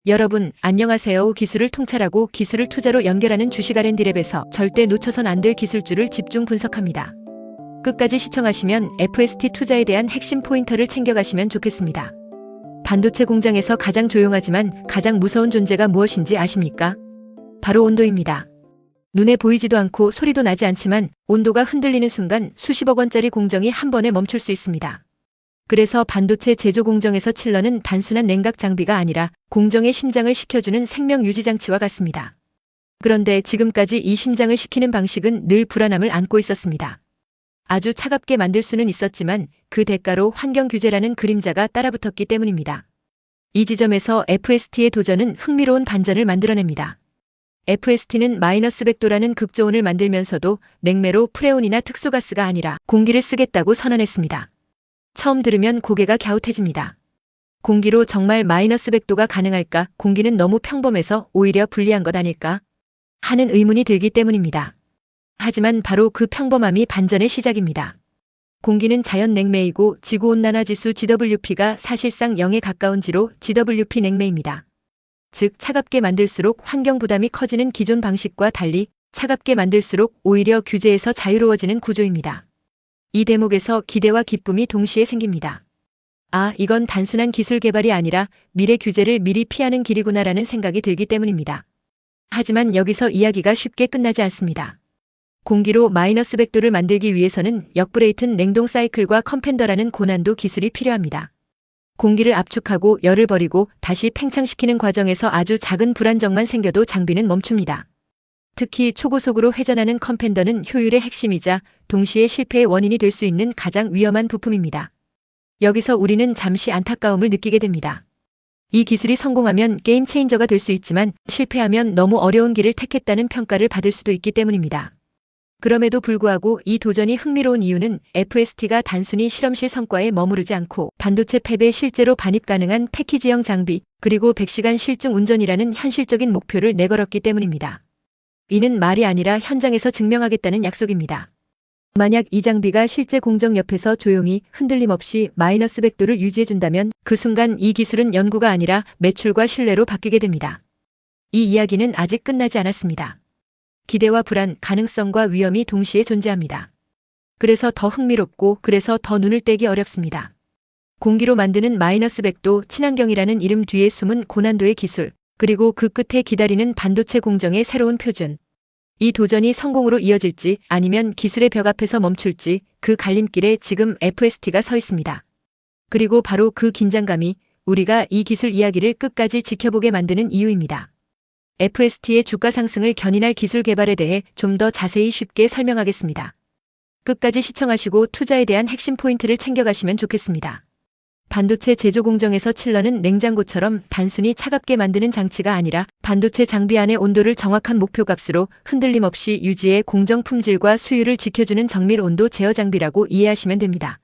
여러분, 안녕하세요. 기술을 통찰하고 기술을 투자로 연결하는 주식 R&D랩에서 절대 놓쳐선 안 될 기술주를 집중 분석합니다. 끝까지 시청하시면 FST 투자에 대한 핵심 포인터를 챙겨가시면 좋겠습니다. 반도체 공장에서 가장 조용하지만 가장 무서운 존재가 무엇인지 아십니까? 바로 온도입니다. 눈에 보이지도 않고 소리도 나지 않지만 온도가 흔들리는 순간 수십억 원짜리 공정이 한 번에 멈출 수 있습니다. 그래서 반도체 제조 공정에서 칠러는 단순한 냉각 장비가 아니라 공정의 심장을 시켜주는 생명 유지 장치와 같습니다. 그런데 지금까지 이 심장을 시키는 방식은 늘 불안함을 안고 있었습니다. 아주 차갑게 만들 수는 있었지만 그 대가로 환경 규제라는 그림자가 따라붙었기 때문입니다. 이 지점에서 FST의 도전은 흥미로운 반전을 만들어냅니다. FST는 마이너스 100도라는 극저온을 만들면서도 냉매로 프레온이나 특수가스가 아니라 공기를 쓰겠다고 선언했습니다. 처음 들으면 고개가 갸웃해집니다. 공기로 정말 마이너스 100도가 가능할까? 공기는 너무 평범해서 오히려 불리한 것 아닐까? 하는 의문이 들기 때문입니다. 하지만 바로 그 평범함이 반전의 시작입니다. 공기는 자연 냉매이고 지구온난화지수 GWP가 사실상 0에 가까운지로 GWP 냉매입니다. 즉 차갑게 만들수록 환경 부담이 커지는 기존 방식과 달리 차갑게 만들수록 오히려 규제에서 자유로워지는 구조입니다. 이 대목에서 기대와 기쁨이 동시에 생깁니다. 아, 이건 단순한 기술 개발이 아니라 미래 규제를 미리 피하는 길이구나라는 생각이 들기 때문입니다. 하지만 여기서 이야기가 쉽게 끝나지 않습니다. 공기로 마이너스 100도를 만들기 위해서는 역브레이튼 냉동 사이클과 컴팬더라는 고난도 기술이 필요합니다. 공기를 압축하고 열을 버리고 다시 팽창시키는 과정에서 아주 작은 불안정만 생겨도 장비는 멈춥니다. 특히 초고속으로 회전하는 컴팬더는 효율의 핵심이자 동시에 실패의 원인이 될 수 있는 가장 위험한 부품입니다. 여기서 우리는 잠시 안타까움을 느끼게 됩니다. 이 기술이 성공하면 게임 체인저가 될 수 있지만 실패하면 너무 어려운 길을 택했다는 평가를 받을 수도 있기 때문입니다. 그럼에도 불구하고 이 도전이 흥미로운 이유는 FST가 단순히 실험실 성과에 머무르지 않고 반도체 팹에 실제로 반입 가능한 패키지형 장비 그리고 100시간 실증 운전이라는 현실적인 목표를 내걸었기 때문입니다. 이는 말이 아니라 현장에서 증명하겠다는 약속입니다. 만약 이 장비가 실제 공정 옆에서 조용히 흔들림 없이 마이너스 100도를 유지해준다면 그 순간 이 기술은 연구가 아니라 매출과 신뢰로 바뀌게 됩니다. 이 이야기는 아직 끝나지 않았습니다. 기대와 불안, 가능성과 위험이 동시에 존재합니다. 그래서 더 흥미롭고 그래서 더 눈을 떼기 어렵습니다. 공기로 만드는 마이너스 100도 친환경이라는 이름 뒤에 숨은 고난도의 기술, 그리고 그 끝에 기다리는 반도체 공정의 새로운 표준. 이 도전이 성공으로 이어질지 아니면 기술의 벽 앞에서 멈출지 그 갈림길에 지금 FST가 서 있습니다. 그리고 바로 그 긴장감이 우리가 이 기술 이야기를 끝까지 지켜보게 만드는 이유입니다. FST의 주가 상승을 견인할 기술 개발에 대해 좀 더 자세히 쉽게 설명하겠습니다. 끝까지 시청하시고 투자에 대한 핵심 포인트를 챙겨가시면 좋겠습니다. 반도체 제조 공정에서 칠러는 냉장고처럼 단순히 차갑게 만드는 장치가 아니라 반도체 장비 안의 온도를 정확한 목표값으로 흔들림 없이 유지해 공정 품질과 수율을 지켜주는 정밀 온도 제어 장비라고 이해하시면 됩니다.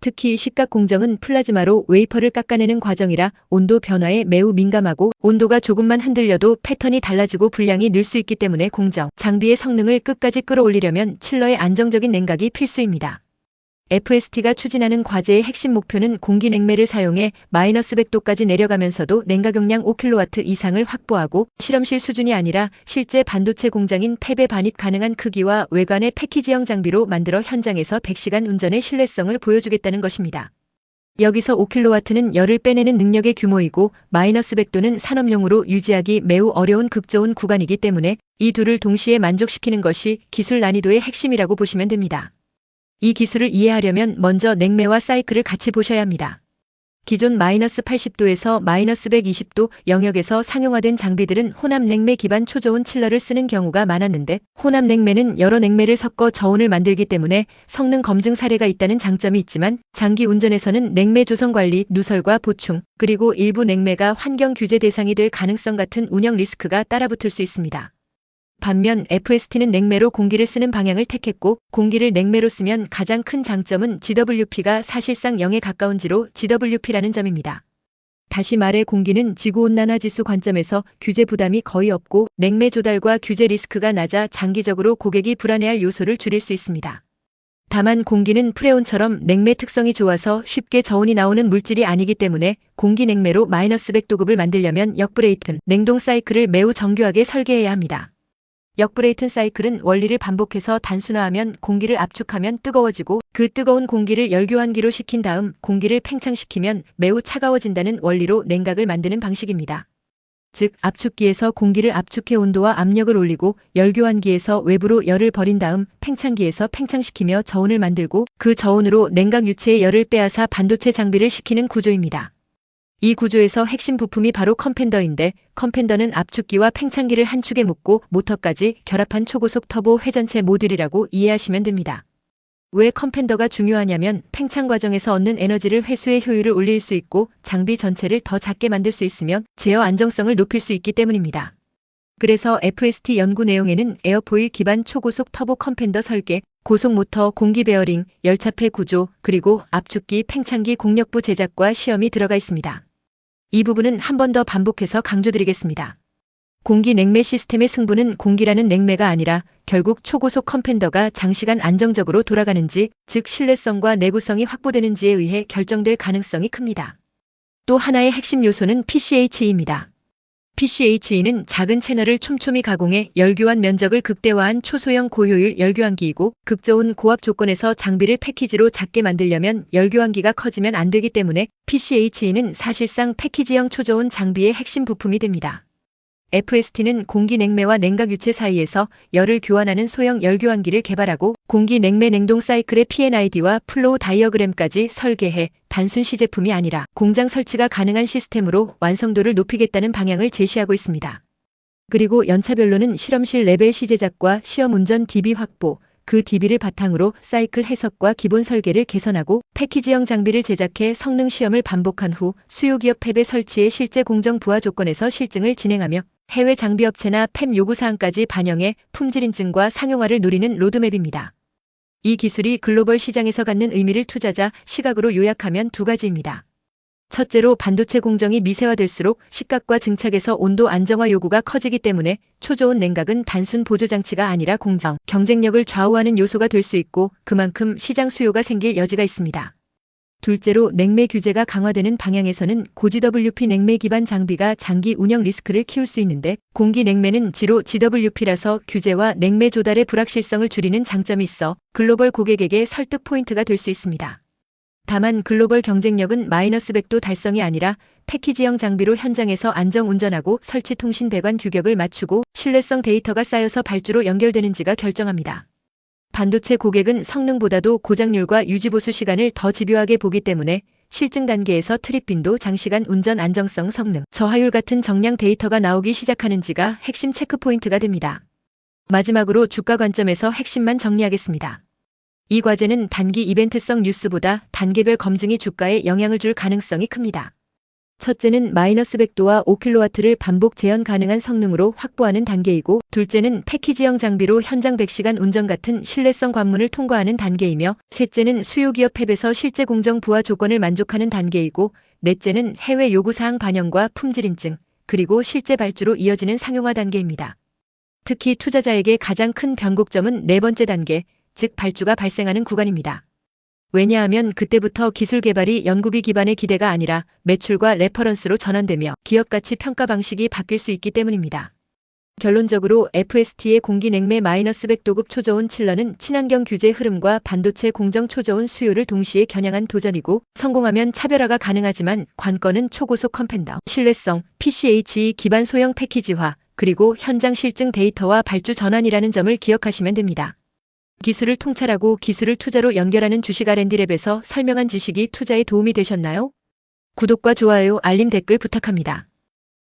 특히 식각 공정은 플라즈마로 웨이퍼를 깎아내는 과정이라 온도 변화에 매우 민감하고 온도가 조금만 흔들려도 패턴이 달라지고 분량이 늘 수 있기 때문에 공정 장비의 성능을 끝까지 끌어올리려면 칠러의 안정적인 냉각이 필수입니다. FST가 추진하는 과제의 핵심 목표는 공기 냉매를 사용해 마이너스 100도까지 내려가면서도 냉각용량 5kW 이상을 확보하고 실험실 수준이 아니라 실제 반도체 공장인 팹에 반입 가능한 크기와 외관의 패키지형 장비로 만들어 현장에서 100시간 운전의 신뢰성을 보여주겠다는 것입니다. 여기서 5kW는 열을 빼내는 능력의 규모이고 마이너스 100도는 산업용으로 유지하기 매우 어려운 극저온 구간이기 때문에 이 둘을 동시에 만족시키는 것이 기술 난이도의 핵심이라고 보시면 됩니다. 이 기술을 이해하려면 먼저 냉매와 사이클을 같이 보셔야 합니다. 기존 마이너스 80도에서 마이너스 120도 영역에서 상용화된 장비들은 혼합 냉매 기반 초저온 칠러를 쓰는 경우가 많았는데 혼합 냉매는 여러 냉매를 섞어 저온을 만들기 때문에 성능 검증 사례가 있다는 장점이 있지만 장기 운전에서는 냉매 조성 관리, 누설과 보충, 그리고 일부 냉매가 환경 규제 대상이 될 가능성 같은 운영 리스크가 따라붙을 수 있습니다. 반면 FST는 냉매로 공기를 쓰는 방향을 택했고 공기를 냉매로 쓰면 가장 큰 장점은 GWP가 사실상 0에 가까운지로 GWP라는 점입니다. 다시 말해 공기는 지구온난화지수 관점에서 규제 부담이 거의 없고 냉매 조달과 규제 리스크가 낮아 장기적으로 고객이 불안해할 요소를 줄일 수 있습니다. 다만 공기는 프레온처럼 냉매 특성이 좋아서 쉽게 저온이 나오는 물질이 아니기 때문에 공기 냉매로 마이너스 100도급을 만들려면 역브레이튼 냉동 사이클을 매우 정교하게 설계해야 합니다. 역브레이튼 사이클은 원리를 반복해서 단순화하면 공기를 압축하면 뜨거워지고 그 뜨거운 공기를 열교환기로 식힌 다음 공기를 팽창시키면 매우 차가워진다는 원리로 냉각을 만드는 방식입니다. 즉 압축기에서 공기를 압축해 온도와 압력을 올리고 열교환기에서 외부로 열을 버린 다음 팽창기에서 팽창시키며 저온을 만들고 그 저온으로 냉각 유체의 열을 빼앗아 반도체 장비를 식히는 구조입니다. 이 구조에서 핵심 부품이 바로 컴팬더인데 컴팬더는 압축기와 팽창기를 한 축에 묶고 모터까지 결합한 초고속 터보 회전체 모듈이라고 이해하시면 됩니다. 왜 컴팬더가 중요하냐면 팽창 과정에서 얻는 에너지를 회수의 효율을 올릴 수 있고 장비 전체를 더 작게 만들 수 있으며 제어 안정성을 높일 수 있기 때문입니다. 그래서 FST 연구 내용에는 에어포일 기반 초고속 터보 컴팬더 설계, 고속 모터, 공기 베어링, 열차폐 구조, 그리고 압축기, 팽창기 공력부 제작과 시험이 들어가 있습니다. 이 부분은 한 번 더 반복해서 강조드리겠습니다. 공기 냉매 시스템의 승부는 공기라는 냉매가 아니라 결국 초고속 컴팬더가 장시간 안정적으로 돌아가는지, 즉 신뢰성과 내구성이 확보되는지에 의해 결정될 가능성이 큽니다. 또 하나의 핵심 요소는 PCHE입니다. PCHE는 작은 채널을 촘촘히 가공해 열교환 면적을 극대화한 초소형 고효율 열교환기이고 극저온 고압 조건에서 장비를 패키지로 작게 만들려면 열교환기가 커지면 안 되기 때문에 PCHE는 사실상 패키지형 초저온 장비의 핵심 부품이 됩니다. FST는 공기 냉매와 냉각 유체 사이에서 열을 교환하는 소형 열교환기를 개발하고 공기 냉매 냉동 사이클의 P&ID와 플로우 다이어그램까지 설계해 단순 시제품이 아니라 공장 설치가 가능한 시스템으로 완성도를 높이겠다는 방향을 제시하고 있습니다. 그리고 연차별로는 실험실 레벨 시제작과 시험 운전 DB 확보, 그 DB를 바탕으로 사이클 해석과 기본 설계를 개선하고 패키지형 장비를 제작해 성능 시험을 반복한 후 수요기업 팹의 설치의 실제 공정 부하 조건에서 실증을 진행하며 해외 장비업체나 팹 요구사항까지 반영해 품질 인증과 상용화를 노리는 로드맵입니다. 이 기술이 글로벌 시장에서 갖는 의미를 투자자 시각으로 요약하면 두 가지입니다. 첫째로 반도체 공정이 미세화될수록 식각과 증착에서 온도 안정화 요구가 커지기 때문에 초저온 냉각은 단순 보조장치가 아니라 공정, 경쟁력을 좌우하는 요소가 될 수 있고 그만큼 시장 수요가 생길 여지가 있습니다. 둘째로 냉매 규제가 강화되는 방향에서는 고GWP 냉매 기반 장비가 장기 운영 리스크를 키울 수 있는데 공기 냉매는 지로 GWP라서 규제와 냉매 조달의 불확실성을 줄이는 장점이 있어 글로벌 고객에게 설득 포인트가 될 수 있습니다. 다만 글로벌 경쟁력은 마이너스 100도 달성이 아니라 패키지형 장비로 현장에서 안정 운전하고 설치 통신 배관 규격을 맞추고 신뢰성 데이터가 쌓여서 발주로 연결되는지가 결정합니다. 반도체 고객은 성능보다도 고장률과 유지보수 시간을 더 집요하게 보기 때문에 실증 단계에서 트립 빈도, 장시간 운전 안정성, 성능, 저하율 같은 정량 데이터가 나오기 시작하는지가 핵심 체크포인트가 됩니다. 마지막으로 주가 관점에서 핵심만 정리하겠습니다. 이 과제는 단기 이벤트성 뉴스보다 단계별 검증이 주가에 영향을 줄 가능성이 큽니다. 첫째는 마이너스 100도와 5kW를 반복 재현 가능한 성능으로 확보하는 단계이고 둘째는 패키지형 장비로 현장 100시간 운전 같은 신뢰성 관문을 통과하는 단계이며 셋째는 수요기업 팹에서 실제 공정 부하 조건을 만족하는 단계이고 넷째는 해외 요구사항 반영과 품질 인증 그리고 실제 발주로 이어지는 상용화 단계입니다. 특히 투자자에게 가장 큰 변곡점은 네 번째 단계, 즉 발주가 발생하는 구간입니다. 왜냐하면 그때부터 기술 개발이 연구비 기반의 기대가 아니라 매출과 레퍼런스로 전환되며 기업 가치 평가 방식이 바뀔 수 있기 때문입니다. 결론적으로 FST의 공기 냉매 마이너스 100도급 초저온 칠러는 친환경 규제 흐름과 반도체 공정 초저온 수요를 동시에 겨냥한 도전이고 성공하면 차별화가 가능하지만 관건은 초고속 컴팬더, 신뢰성, PCHE 기반 소형 패키지화, 그리고 현장 실증 데이터와 발주 전환이라는 점을 기억하시면 됩니다. 기술을 통찰하고 기술을 투자로 연결하는 주식 R&D랩에서 설명한 지식이 투자에 도움이 되셨나요? 구독과 좋아요, 알림 댓글 부탁합니다.